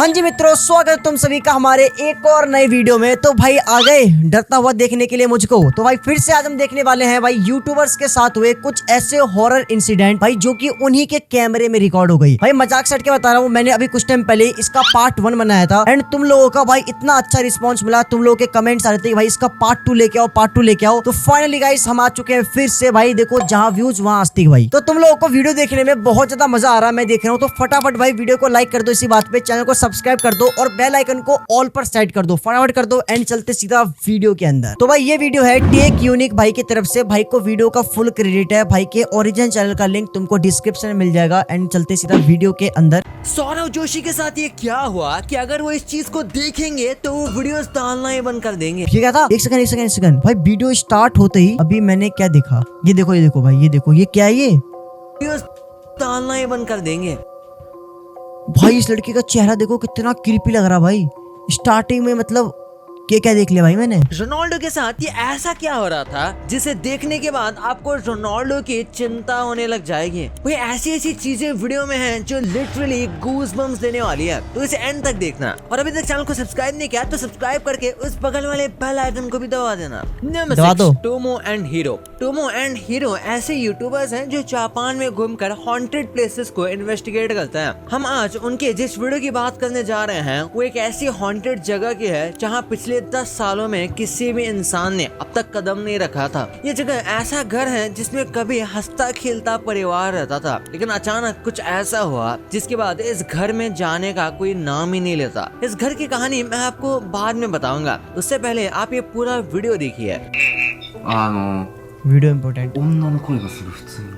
हाँ जी मित्रों, स्वागत है तुम सभी का हमारे एक और नए वीडियो में। तो भाई आ गए डरता हुआ देखने के लिए मुझको। तो भाई फिर से आज हम देखने वाले हैं भाई यूट्यूबर्स के साथ हुए कुछ ऐसे हॉरर इंसिडेंट भाई जो कि उन्हीं के कैमरे में रिकॉर्ड हो गई। भाई मजाक सट के बता रहा हूँ, मैंने अभी कुछ टाइम पहले इसका पार्ट 1 बनाया था एंड तुम लोगों का भाई इतना अच्छा रिस्पॉन्स मिला। तुम लोगों के कमेंट्स आ रहे थे कि भाई इसका पार्ट 2 लेके आओ, पार्ट 2 लेके आओ। तो फाइनली गाइस हम आ चुके हैं फिर से। भाई देखो जहाँ व्यूज वहाँ आस्तिक भाई। तो तुम लोगों को वीडियो देखने में बहुत ज्यादा मजा आ रहा है, मैं देख रहा हूँ। तो फटाफट भाई वीडियो को लाइक कर दो, इसी बात पे चैनल को सब्सक्राइब कर दो और बेल आइकन को ऑल पर सेट कर दो। फटाफट कर दो एंड चलते सीधा वीडियो के अंदर। तो भाई ये वीडियो है टेक यूनिक भाई की तरफ से। भाई को वीडियो का फुल क्रेडिट है। भाई के ओरिजिनल चैनल का लिंक तुमको डिस्क्रिप्शन में मिल जाएगा। एंड चलते सीधा वीडियो के अंदर। सौरव जोशी के साथ ये क्या हुआ कि अगर वो इस चीज को देखेंगे तो वो वीडियोस डालना ही बंद कर देंगे। ये क्या था? एक सेकंड भाई, वीडियो स्टार्ट होते ही अभी मैंने क्या देखा, ये देखो भाई, ये देखो, ये क्या है? ये वीडियोस डालना ही बंद कर देंगे। भाई इस लड़के का चेहरा देखो कितना क्रीपी लग रहा भाई। स्टार्टिंग में मतलब क्या देख लिया भाई मैंने। रोनाल्डो के साथ ये ऐसा क्या हो रहा था जिसे देखने के बाद आपको रोनाल्डो की चिंता होने लग जाएगी। भाई ऐसी चीजें वीडियो में हैं जो लिटरली गूज़बम्स देने वाली है, तो इसे एंड तक देखना। और अभी तक चैनल को सब्सक्राइब नहीं किया तो सब्सक्राइब करके उस बगल वाले बेल आइकन को भी दबा देना। दबा दो। टोमो एंड हीरो ऐसे यूट्यूबर्स हैं जो जापान में घूमकर हॉन्टेड प्लेसेस को इन्वेस्टिगेट करते हैं। हम आज उनके जिस वीडियो की बात करने जा रहे हैं वो एक ऐसी हॉन्टेड जगह की है जहाँ पिछले 10 सालों में किसी भी इंसान ने अब तक कदम नहीं रखा था। ये जगह ऐसा घर है जिसमें कभी हंसता खेलता परिवार रहता था, लेकिन अचानक कुछ ऐसा हुआ जिसके बाद इस घर में जाने का कोई नाम ही नहीं लेता। इस घर की कहानी मैं आपको बाद में बताऊंगा, उससे पहले आप ये पूरा वीडियो देखिए। Video important. 女の声がする普通に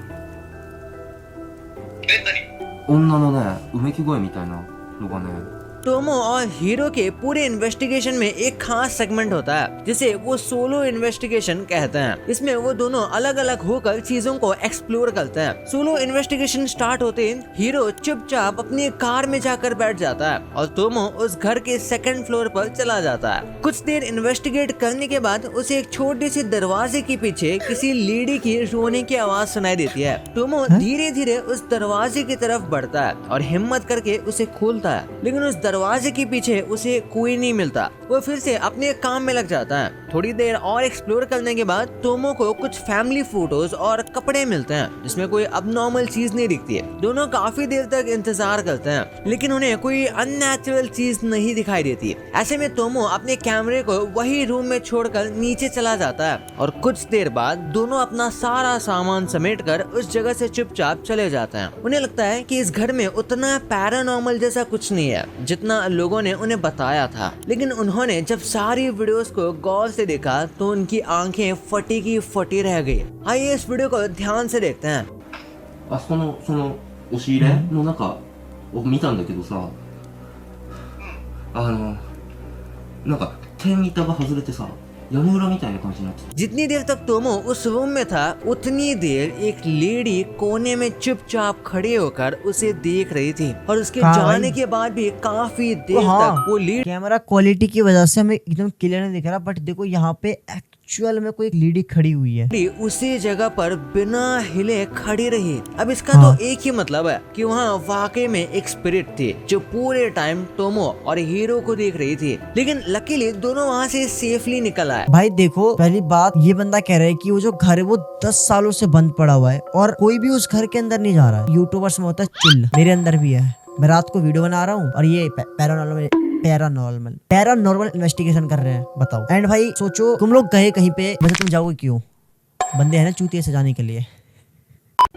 女のねうめき声みたいなのがね टोमो और हीरो के पूरे इन्वेस्टिगेशन में एक खास सेगमेंट होता है जिसे वो सोलो इन्वेस्टिगेशन कहते हैं। इसमें वो दोनों अलग अलग होकर चीजों को एक्सप्लोर करते हैं। सोलो इन्वेस्टिगेशन स्टार्ट होते ही हीरो चुपचाप अपनी कार में जाकर बैठ जाता है और टोमो उस घर के 2nd फ्लोर पर चला जाता है। कुछ देर इन्वेस्टिगेट करने के बाद उसे एक छोटे से दरवाजे के पीछे किसी लेडी की रोने की आवाज सुनाई देती है। टोमो धीरे धीरे उस दरवाजे की तरफ बढ़ता है और हिम्मत करके उसे खोलता है, लेकिन उस दरवाजे के पीछे उसे कोई नहीं मिलता। वो फिर से अपने काम में लग जाता है। थोड़ी देर और एक्सप्लोर करने के बाद टोमो को कुछ फैमिली फोटोज और कपड़े मिलते हैं जिसमें कोई अबनॉर्मल चीज नहीं दिखती है। दोनों काफी देर तक इंतजार करते हैं लेकिन उन्हें कोई अननेचुरल चीज नहीं दिखाई देती। ऐसे में टोमो अपने कैमरे को वही रूम में छोड़कर नीचे चला जाता है और कुछ देर बाद दोनों अपना सारा सामान समेटकर उस जगह से चुपचाप चले जाते हैं। उन्हें लगता है कि इस घर में उतना पैरानॉर्मल जैसा कुछ नहीं है जितना लोगों ने उन्हें बताया था, लेकिन उन्होंने जब सारी वीडियोस को गौर से देखा तो उनकी आंखें फटी की फटी रह गई। आइए इस वीडियो को ध्यान से देखते हैं। あそこのその押し入れの中を見たんだけどさ、なんか天板が外れてさ、屋根裏みたいな感じになってた。 जितनी देर तक टोमो उस रूम में था उतनी देर एक लेडी कोने में चुपचाप खड़े होकर उसे देख रही थी और उसके हाँ जाने भाई। के बाद भी काफी देर हाँ, तक वो लेडी कैमरा क्वालिटी की वजह से हमें एकदम क्लियर नहीं दिख रहा, बट देखो यहाँ पे एक्चुअल में कोई लेडी खड़ी हुई है। उसी जगह पर बिना हिले खड़ी रही। अब इसका हाँ। तो एक ही मतलब है कि वहाँ वाकई में एक स्पिरिट थी जो पूरे टाइम टोमो और हीरो को देख रही थी, लेकिन लकीली दोनों वहाँ से सेफली निकल आए। भाई देखो, पहली बात ये बंदा कह रहा है कि वो जो घर है वो 10 सालों से बंद पड़ा हुआ है और कोई भी उस घर के अंदर नहीं जा रहा है। यूट्यूबर्स में होता है चिल, मेरे अंदर भी है। मैं रात को वीडियो बना रहा हूँ और ये पैरानॉर्मल इन्वेस्टिगेशन कर रहे हैं, बताओ। एंड भाई सोचो तुम लोग गए कहीं पे, वैसे तुम जाओगे क्यों? बंदे हैं ना चूतिया सजाने के लिए।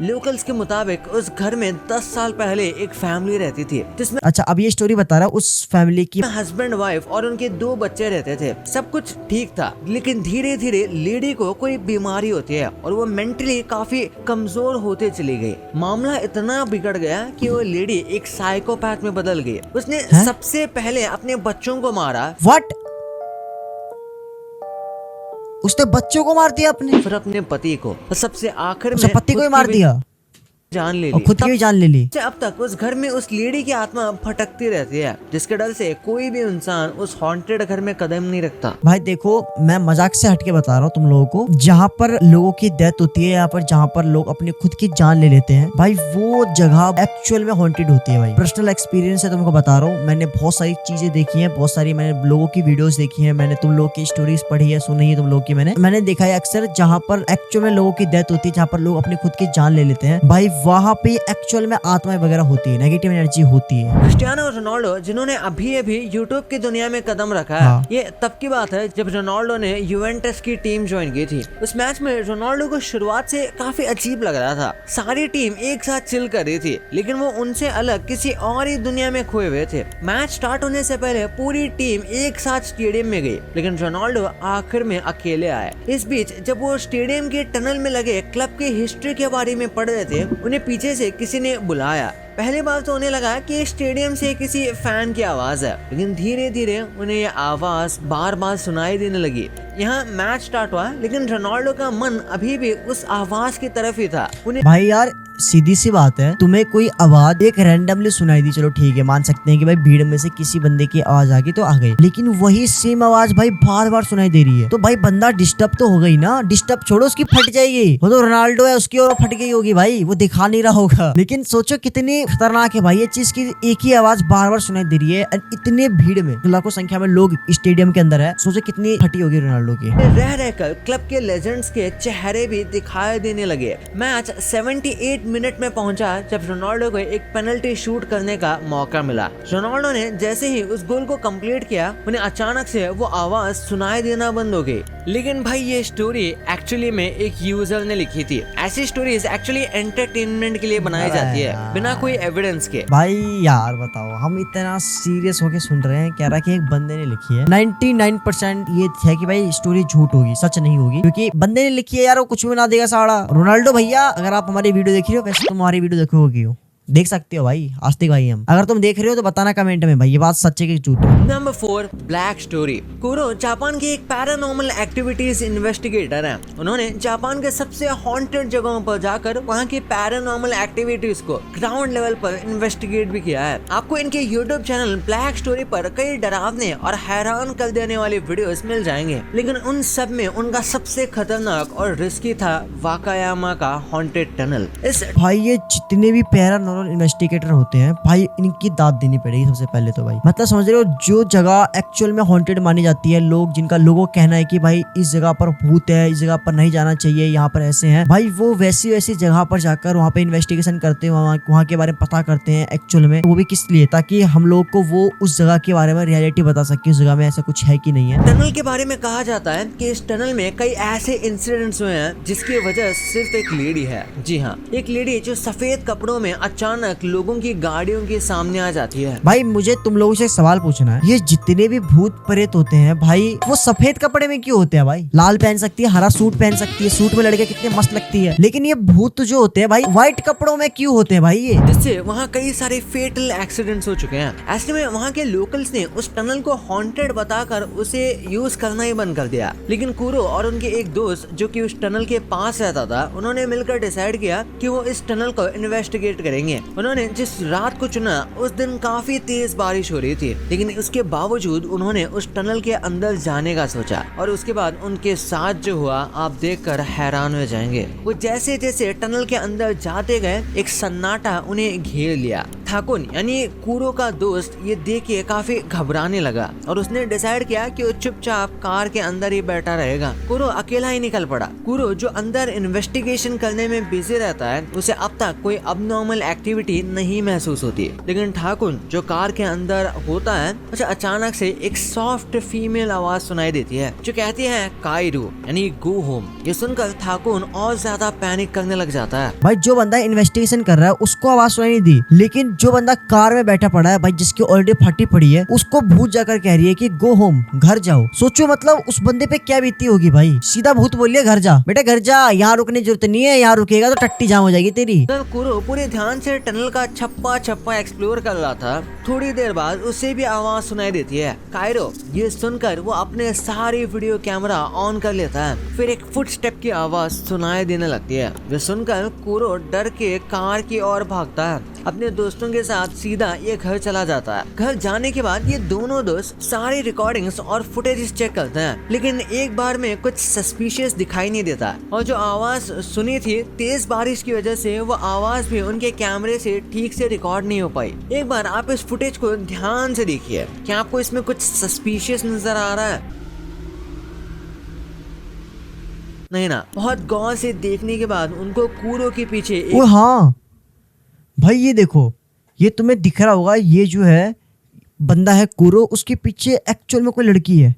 लोकल्स के मुताबिक उस घर में 10 साल पहले एक फैमिली रहती थी जिसमें अच्छा, अब ये स्टोरी बता रहा है उस फैमिली की। हस्बैंड वाइफ और उनके 2 बच्चे रहते थे। सब कुछ ठीक था, लेकिन धीरे धीरे लेडी को कोई बीमारी होती है और वो मेंटली काफी कमजोर होते चली गई। मामला इतना बिगड़ गया कि वो लेडी एक साइकोपैथ में बदल गई। उसने सबसे पहले अपने बच्चों को मारा। व्हाट? उसने बच्चों को मार दिया अपने? फिर अपने पति को और सबसे आखिर अच्छा, में पति को ही उसकी मार भी- दिया। जान ले और ली। खुद की भी जान ले ली। से अब तक उस घर में उस लेडी की आत्मा भटकती रहती है, जिसके डर से कोई भी इंसान उस हॉन्टेड घर में कदम नहीं रखता। भाई देखो, मैं मजाक से हटके बता रहा हूँ तुम लोगों को, जहाँ पर लोगों की डेथ होती है, यहाँ पर जहाँ पर लोग अपनी खुद की जान ले लेते हैं, भाई वो जगह एक्चुअल में हॉन्टेड होती है। भाई पर्सनल एक्सपीरियंस है, तुमको बता रहा हूँ। मैंने बहुत सारी चीजें देखी है, बहुत सारी मैंने लोगों की वीडियोस देखी है, मैंने तुम लोगों की स्टोरीज पढ़ी है, सुनी है तुम लोग की। मैंने देखा है अक्सर जहाँ पर एक्चुअल में लोगों की डेथ होती है, जहाँ पर लोग अपनी खुद की जान ले लेते हैं, भाई वहाँ पे एक्चुअल में आत्माएं वगैरह होती है, नेगेटिव एनर्जी होती है। क्रिस्टियानो रोनाल्डो जिन्होंने अभी अभी यूट्यूब की दुनिया में कदम रखा है, हाँ। ये तब की बात है जब रोनाल्डो ने यूवेंटस की टीम ज्वाइन की थी। उस मैच में रोनाल्डो को शुरुआत से काफी अजीब लग रहा था। सारी टीम एक साथ चिल कर रही थी, लेकिन वो उनसे अलग किसी और ही दुनिया में खोए हुए थे। मैच स्टार्ट होने से पहले पूरी टीम एक साथ स्टेडियम में गई, लेकिन रोनाल्डो आखिर में अकेले आए। इस बीच जब वो स्टेडियम के टनल में लगे क्लब की हिस्ट्री के बारे में पढ़ रहे थे, उन्हें पीछे से किसी ने बुलाया। पहली बार तो उन्हें लगा कि स्टेडियम से किसी फैन की आवाज है, लेकिन धीरे धीरे उन्हें यह आवाज बार बार सुनाई देने लगी। यहाँ मैच स्टार्ट हुआ, लेकिन रोनाल्डो का मन अभी भी उस आवाज की तरफ ही था। उन्हें भाई यार सीधी सी बात है, तुम्हें कोई आवाज एक रैंडमली सुनाई दी, चलो ठीक है, मान सकते हैं कि भाई भीड़ में से किसी बंदे की आवाज आ गई तो आ गई, लेकिन वही सेम आवाज भाई बार बार सुनाई दे रही है, तो भाई बंदा डिस्टर्ब तो हो गई ना। डिस्टर्ब छोड़ो, उसकी फट जाएगी। वो तो रोनाल्डो है, उसकी और फट गई होगी भाई, वो दिखा नहीं रहा होगा। लेकिन सोचो कितनी खतरनाक है भाई ये चीज की एक ही आवाज बार बार सुनाई दे रही है, इतने भीड़ में, लाखों संख्या में लोग स्टेडियम के अंदर है। सोचो कितनी फटी होगी रोनाल्डो की। रह रहकर क्लब के लेजेंड्स के चेहरे भी दिखाई देने लगे। मैच 78 मिनट में पहुंचा जब रोनाल्डो को एक पेनल्टी शूट करने का मौका मिला। रोनाल्डो ने जैसे ही उस गोल को कंप्लीट किया, उन्हें अचानक से वो आवाज सुनाई देना बंद हो गई। लेकिन भाई ये स्टोरी एक्चुअली में एक यूजर ने लिखी थी। ऐसी स्टोरीज एक्चुअली एंटरटेनमेंट के लिए बनाई जाती है, बिना कोई एविडेंस के। भाई यार बताओ, हम इतना सीरियस होके सुन रहे हैं, कह रहा कि एक बंदे ने लिखी है। 99% ये है कि भाई स्टोरी झूठ होगी, सच नहीं होगी, क्योंकि बंदे ने लिखी है यार, वो कुछ भी ना देगा साड़ा। रोनाल्डो भैया, अगर आप हमारी वीडियो देख रहे हो, वैसे तुम हमारी वीडियो देखोगे हो, देख सकते हो भाई, आस्तिक भाई हम। अगर तुम देख रहे हो तो बताना कमेंट में भाई ये बात सच है कि झूठ है। Number 4, black story. कुरो जापान की एक पैरानॉर्मल एक्टिविटीज इन्वेस्टिगेटर है। उन्होंने जापान के सबसे हॉन्टेड जगहों पर जाकर वहां की पैरानॉर्मल एक्टिविटीज को ग्राउंड लेवल पर इन्वेस्टिगेट भी किया है। आपको इनके यूट्यूब चैनल ब्लैक स्टोरी पर कई डरावने और हैरान कर देने वाले वीडियोस मिल जाएंगे, लेकिन उन सब में उनका सबसे खतरनाक और रिस्की था वाकायामा का हॉन्टेड टनल। इस भाई ये जितने भी पैरानॉर्मल इन्वेस्टिगेटर होते हैं भाई, इनकी दाद देनी पड़ेगी सबसे पहले तो भाई। मतलब समझ रहे हो, जो जगह एक्चुअल में हॉन्टेड मानी जाती है, लोगों का कहना है कि भाई इस जगह पर भूत है, इस जगह पर नहीं जाना चाहिए, यहाँ पर ऐसे हैं, भाई वो वैसी जगह पर जाकर वहाँ पे इन्वेस्टिगेशन करते हैं, वहाँ के बारे में पता करते हैं एक्चुअल में। वो भी किस लिए, ताकि हम लोग को वो उस जगह के बारे में रियलिटी बता सके, उस जगह में ऐसा कुछ है कि नहीं है। टनल के बारे में कहा जाता है कि इस टनल में कई ऐसे इंसिडेंट्स हुए हैं जिसकी वजह सिर्फ एक लेडी है। जी हाँ, एक लेडी जो सफेद कपड़ों में अचानक लोगों की गाड़ियों के सामने आ जाती है। भाई मुझे तुम लोगों से एक सवाल पूछना है, ये जितने भी भूत प्रेत होते हैं भाई, वो सफेद कपड़े में क्यों होते हैं भाई? लाल पहन सकती है, हरा सूट पहन सकती है, सूट में लड़के कितने मस्त लगती है, लेकिन ये भूत जो होते हैं भाई व्हाइट कपड़ों में क्यों होते हैं भाई? ये जिससे वहाँ कई सारे फेटल एक्सीडेंट्स हो चुके हैं। ऐसे में वहाँ के लोकल्स ने उस टनल को हॉन्टेड बताकर उसे यूज करना ही बंद कर दिया। लेकिन कुरो और उनके एक दोस्त जो कि उस टनल के पास रहता था, उन्होंने मिलकर डिसाइड किया कि वो इस टनल को इन्वेस्टिगेट करेंगे। उन्होंने जिस रात को चुना, उस दिन काफी तेज बारिश हो रही थी, लेकिन उसके बावजूद उन्होंने उस टनल के अंदर जाने का सोचा। और उसके बाद उनके साथ जो हुआ आप देखकर हैरान हो जाएंगे। वो जैसे जैसे टनल के अंदर जाते गए, एक सन्नाटा उन्हें घेर लिया। थाकुन यानी कुरो का दोस्त ये देख के काफी घबराने लगा और उसने डिसाइड किया कि वो चुपचाप कार के अंदर ही बैठा रहेगा। कुरो अकेला ही निकल पड़ा। कुरो जो अंदर इन्वेस्टिगेशन करने में बिजी रहता है, उसे अब तक कोई अबनॉर्मल एक्टिविटी नहीं महसूस होती, लेकिन ठाकुर जो कार के अंदर होता है, उसे अचानक से एक सॉफ्ट फीमेल आवाज सुनाई देती है जो कहती है काइरू यानी गो होम। ये सुनकर ठाकुर और ज्यादा पैनिक करने लग जाता है। भाई जो बंदा इन्वेस्टिगेशन कर रहा है उसको आवाज सुनाई नहीं दी, लेकिन जो बंदा कार में बैठा पड़ा है भाई, जिसकी ऑलरेडी फटी पड़ी है, उसको भूत जाकर कह रही है कि गो होम, घर जाओ। सोचो मतलब उस बंदे पे क्या बीती होगी भाई। सीधा भूत बोलिए घर जा बेटा, घर जा, यहाँ रुकने की जरूरत नहीं है, यहाँ रुकेगा तो टट्टी जाम हो जाएगी तेरी। कुरो पूरे ध्यान से से टनल का छप्पा छप्पा एक्सप्लोर कर रहा था, थोड़ी देर बाद उसे भी आवाज सुनाई देती है, कायरो। ये सुनकर वो अपने सारे वीडियो कैमरा ऑन कर लेता है। फिर एक फुटस्टेप की आवाज सुनाई देने लगती है। वे सुनकर कुरो डर के कार की ओर भागता है। अपने दोस्तों के साथ सीधा ये घर चला जाता है। घर जाने के बाद ये दोनों दोस्त सारी रिकॉर्डिंग्स और फुटेज चेक करते हैं, लेकिन एक बार में कुछ सस्पिशियस दिखाई नहीं देता। और जो आवाज सुनी थी, तेज बारिश की वजह से वो आवाज भी उनके कैमरे से ठीक से रिकॉर्ड नहीं हो पाई। एक बार आप इस फुटेज को ध्यान से देखिए, क्या आपको इसमें कुछ सस्पिशियस नजर आ रहा है? नहीं ना। बहुत गौर से देखने के बाद उनको कुरो के पीछे ओ हाँ भाई, ये देखो, ये तुम्हें दिख रहा होगा, ये जो है बंदा है कुरो, उसके पीछे एक्चुअल में कोई लड़की है,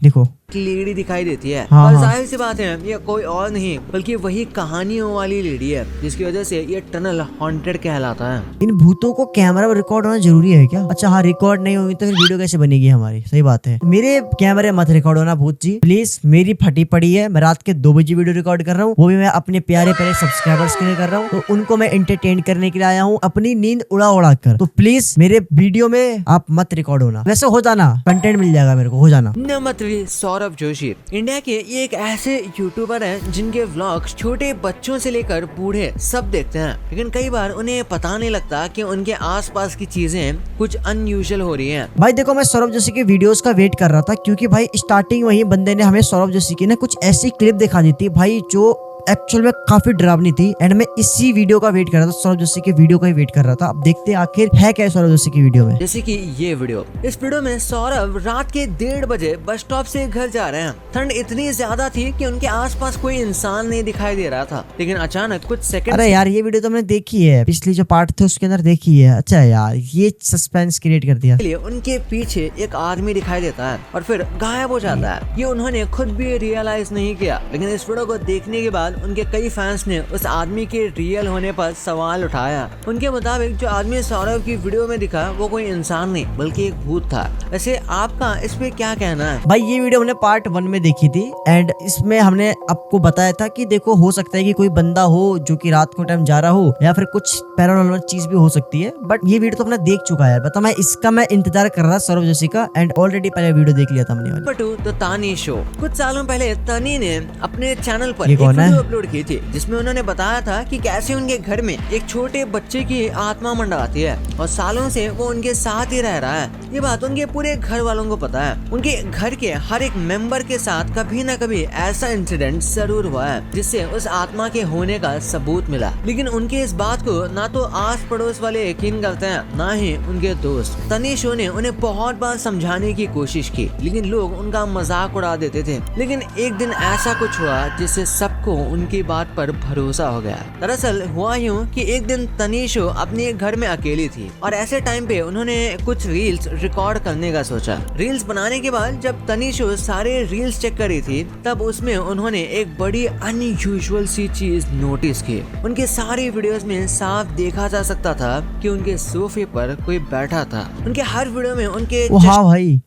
देखो लेडी दिखाई देती है। हाँ, और हाँ। जाहिर सी बात है, ये कोई और नहीं बल्कि वही कहानियों वाली लेडी है, जिसकी वजह से ये टनल हॉन्टेड कहलाता है। इन भूतों को कैमरा में रिकॉर्ड होना जरूरी है क्या? अच्छा हाँ, रिकॉर्ड नहीं होगी तो फिर वीडियो कैसे बनेगी हमारी? सही बात है। मेरे कैमरे मत रिकॉर्ड होना भूत जी प्लीज। मेरी फटी पड़ी है, मैं रात के 2 बजे वीडियो रिकॉर्ड कर रहा हूँ, वो भी मैं अपने प्यारे प्यारे सब्सक्राइबर्स के लिए कर रहा हूँ। तो उनको मैं एंटरटेन करने के लिए आया हूँ, अपनी नींद उड़ा कर। तो प्लीज मेरे वीडियो में आप मत रिकॉर्ड होना। वैसे हो जाना, कंटेंट मिल जाएगा मेरे को, हो जाना। नमस्ते, सौरभ जोशी इंडिया के ये एक ऐसे यूट्यूबर हैं जिनके व्लॉग्स छोटे बच्चों से लेकर बूढ़े सब देखते हैं, लेकिन कई बार उन्हें पता नहीं लगता कि उनके आसपास की चीजें कुछ अनयूजुअल हो रही हैं। भाई देखो, मैं सौरभ जोशी के वीडियोस का वेट कर रहा था, क्योंकि भाई स्टार्टिंग वही बंदे ने हमें सौरभ जोशी की ना कुछ ऐसी क्लिप दिखा दी थी भाई, जो एक्चुअल में काफी डरावनी थी। एंड मैं इसी वीडियो का वेट कर रहा था, सौरभ जोशी के वीडियो का ही वेट कर रहा था। अब देखते हैं आखिर है क्या सौरभ जोशी की वीडियो में। जैसे कि ये वीडियो, इस वीडियो में सौरभ रात के 1:30 बजे बस स्टॉप से घर जा रहे हैं। ठंड इतनी ज्यादा थी कि उनके आसपास कोई इंसान नहीं दिखाई दे रहा था, लेकिन अचानक कुछ सेकंड। अरे यार, ये वीडियो तो हमने देखी है, पिछली जो पार्ट थे उसके अंदर देखी है। अच्छा यार, ये सस्पेंस क्रिएट कर दिया। उनके पीछे एक आदमी दिखाई देता है और फिर गायब हो जाता है। ये उन्होंने खुद भी रियलाइज नहीं किया, लेकिन इस वीडियो को देखने के बाद उनके कई फैंस ने उस आदमी के रियल होने पर सवाल उठाया। उनके मुताबिक जो आदमी सौरभ की वीडियो में दिखा वो कोई इंसान नहीं बल्कि एक भूत था। वैसे आपका इस पे क्या कहना है? भाई ये वीडियो हमने पार्ट 1 में देखी थी, एंड इसमें हमने आपको बताया था कि देखो, हो सकता है कि कोई बंदा हो जो कि रात को टाइम जा रहा हो, या फिर कुछ पैरानॉर्मल चीज भी हो सकती है। बट ये वीडियो तो हमने देख चुका है। बता, मैं इंतजार कर रहा सौरभ जोशी का, एंड ऑलरेडी पहले वीडियो देख लिया था हमने। नंबर 2, द तानी शो। कुछ सालों पहले तनी ने अपने चैनल पर ये एक कौन है? वीडियो अपलोड की थी, जिसमें उन्होंने बताया था कि कैसे उनके घर में एक छोटे बच्चे की आत्मा मंडराती है और सालों से वो उनके साथ ही रह रहा है। ये बात उनके पूरे घर वालों को पता है। उनके घर के हर एक मेंबर के साथ कभी न कभी ऐसा इंसिडेंट जरूर हुआ है जिससे उस आत्मा के होने का सबूत मिला, लेकिन उनके इस बात को ना तो आस पड़ोस वाले यकीन करते हैं, ना ही उनके दोस्त। तनी शो ने उन्हें बहुत बार समझाने की कोशिश की, लेकिन लोग उनका मजाक उड़ा देते थे। लेकिन एक दिन ऐसा कुछ हुआ जिससे सबको उनकी बात पर भरोसा हो गया। दरअसल हुआ यूं कि एक दिन तनीशो अपने घर में अकेली थी और ऐसे टाइम पे उन्होंने कुछ रील्स रिकॉर्ड करने का सोचा। रील्स बनाने के बाद जब तनीशो सारे रील्स चेक करी थी, तब उसमें उन्होंने एक बड़ी अनयूजुअल सी चीज नोटिस की। उनके सारी वीडियोस में साफ देखा जा सकता था कि उनके सोफे पर कोई बैठा था। उनके हर वीडियो में उनके हाँ भाई,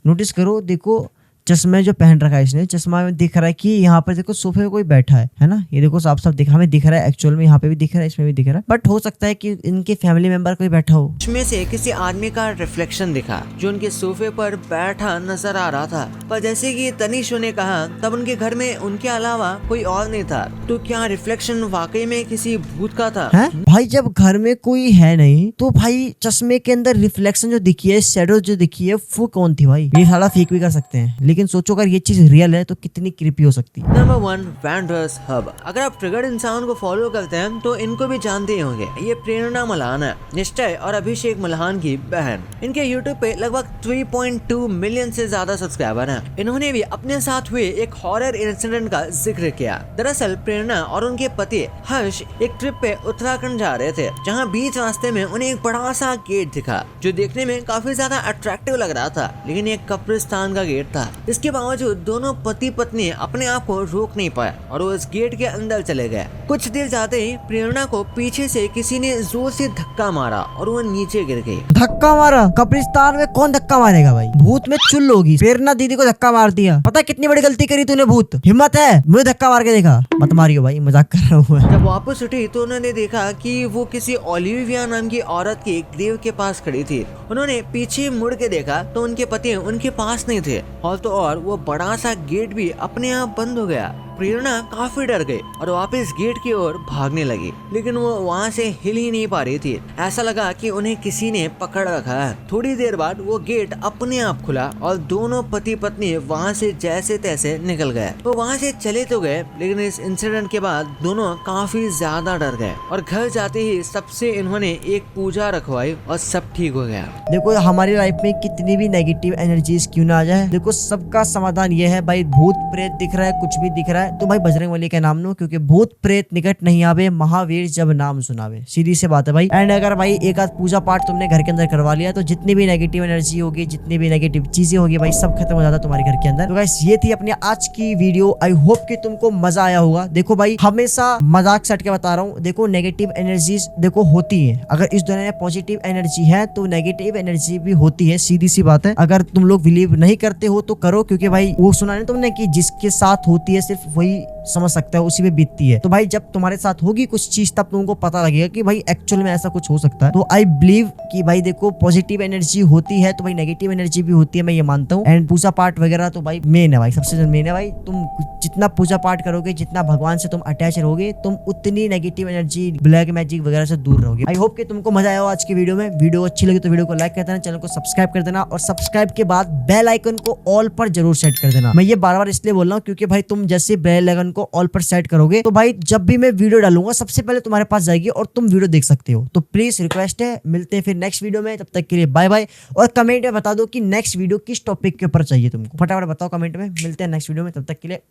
नोटिस करो, देखो चश्मे जो पहन रखा है इसने, चश्मा में दिख रहा है कि यहाँ पर देखो सोफे पे कोई बैठा है ना। ये देखो साफ साफ हमें दिख रहा है, एक्चुअल में यहाँ पे भी दिख रहा है, इसमें भी दिख रहा है। बट हो सकता है कि इनके फैमिली मेंबर कोई बैठा हो। उसमें से किसी आदमी का रिफ्लेक्शन दिखा जो उनके सोफे पर बैठा नजर आ रहा था। पर जैसे कि तनीशो ने कहा, तब उनके घर में उनके अलावा कोई और नहीं था। तो क्या रिफ्लेक्शन वाकई में किसी भूत का था? है? भाई जब घर में कोई है नहीं तो भाई चश्मे के अंदर रिफ्लेक्शन जो दिखी है, शेडो जो दिखी है, वो कौन थी भाई? ये साला फेक भी कर सकते हैं, लेकिन सोचो अगर ये चीज रियल है तो कितनी क्रीपी हो सकती है। Number 1, Wanderers Hub. अगर आप ट्रिगर्ड इंसान को फॉलो करते हैं तो इनको भी जानते ही होंगे। ये प्रेरणा मल्हान है, निश्चय और अभिषेक मल्हान की बहन। इनके यूट्यूब पे लगभग 3.2 मिलियन से ज्यादा सब्सक्राइबर हैं। इन्होंने भी अपने साथ हुए एक हॉरर इंसिडेंट का जिक्र किया। दरअसल प्रेरणा और उनके पति हर्ष एक ट्रिप पे उत्तराखंड जा रहे थे, जहाँ बीच रास्ते में उन्हें एक बड़ा सा गेट दिखा जो देखने में काफी ज्यादा अट्रैक्टिव लग रहा था, लेकिन एक कब्रिस्तान का गेट था। इसके बावजूद दोनों पति पत्नी अपने आप को रोक नहीं पाए और वो इस गेट के अंदर चले गए। कुछ देर जाते ही प्रेरणा को पीछे से किसी ने जोर से धक्का मारा और वो नीचे गिर गई। धक्का मारा? कब्रिस्तान में कौन धक्का मारेगा भाई? भूत में चुल होगी। प्रेरणा दीदी को धक्का मार दिया। पता कितनी बड़ी गलती करी तूने भूत। हिम्मत है मुझे धक्का मार के देखा? मत मारियो भाई, मजाक कर रहा हूँ। जब वापस उठी तो उन्होंने देखा कि वो किसी ओलिविया नाम की औरत के ग्रेव के पास खड़ी थी। उन्होंने पीछे मुड़ के देखा तो उनके पति उनके पास नहीं थे और तो और वो बड़ा सा गेट भी अपने आप बंद हो गया। प्रेरणा काफी डर गई और वापस गेट की ओर भागने लगी, लेकिन वो वहाँ से हिल ही नहीं पा रही थी। ऐसा लगा कि उन्हें किसी ने पकड़ रखा है। थोड़ी देर बाद वो गेट अपने आप खुला और दोनों पति पत्नी वहाँ से जैसे तैसे निकल गए। वो वहाँ से चले तो गए, लेकिन इस इंसिडेंट के बाद दोनों काफी ज्यादा डर गए और घर जाते ही सबसे इन्होंने एक पूजा रखवाई और सब ठीक हो गया। देखो हमारी लाइफ में कितनी भी नेगेटिव एनर्जीज क्यों ना आ जाए, देखो सबका समाधान ये है भाई। भूत प्रेत दिख रहा है, कुछ भी दिख रहा है तो भाई बजरंगबली के नाम लो, क्योंकि भूत प्रेत निकट नहीं आवे, महावीर जब नाम सुनावे। सीधी सी बात है भाई। एंड अगर भाई एक आध पूजा पाठ तुमने घर के अंदर करवा लिया तो जितनी भी नेगेटिव एनर्जी होगी, जितनी भी नेगेटिव चीजें होगी भाई, सब खत्म हो जाता तुम्हारे घर के अंदर। तो गाइस ये थी अपनी आज की वीडियो। आई होप कि तुमको मजा आया होगा। देखो भाई हमेशा मजाक सट के बता रहा हूँ, देखो नेगेटिव एनर्जीज देखो होती है। अगर इस दुनिया में पॉजिटिव एनर्जी है तो नेगेटिव एनर्जी भी होती है, सीधी सी बात है। अगर तुम लोग बिलीव नहीं करते हो तो करो, क्योंकि भाई वो सुना नहीं तुमने कि जिसके साथ होती है सिर्फ वही समझ सकता है, उसी में बीतती है। तो भाई जब तुम्हारे साथ होगी कुछ चीज तब तुमको पता लगेगा कि भाई एक्चुअल में ऐसा कुछ हो सकता है। तो आई बिलीव कि भाई देखो पॉजिटिव एनर्जी होती है तो भाई नेगेटिव एनर्जी भी होती है, मैं ये मानता हूँ। एंड पूजा पाठ वगैरह तो भाई मेन है भाई, सबसे मेन है भाई। तुम जितना पूजा पाठ करोगे, जितना भगवान से तुम अटैच रहोगे, तुम उतनी नेगेटिव एनर्जी, ब्लैक मैजिक वगैरह से दूर रहोगे। आई होप कि तुमको मजा आया हो आज की वीडियो में। वीडियो अच्छी लगी तो वीडियो को लाइक कर देना, चैनल को सब्सक्राइब कर देना और सब्सक्राइब के बाद बेल आइकन को ऑल पर जरूर सेट कर देना। मैं ये बार बार इसलिए बोल रहा हूँ क्योंकि भाई तुम जैसे बेल आइकन को ऑल पर सेट करोगे तो भाई जब भी मैं वीडियो डालूंगा सबसे पहले तुम्हारे पास जाएगी और तुम वीडियो देख सकते हो। तो प्लीज रिक्वेस्ट है, मिलते हैं फिर नेक्स्ट वीडियो में। तब तक के लिए बाय बाय। और कमेंट में बता दो कि नेक्स्ट वीडियो किस टॉपिक के ऊपर चाहिए तुमको। फटाफट बताओ कमेंट में। मिलते हैं नेक्स्ट वीडियो में, तब तक के लिए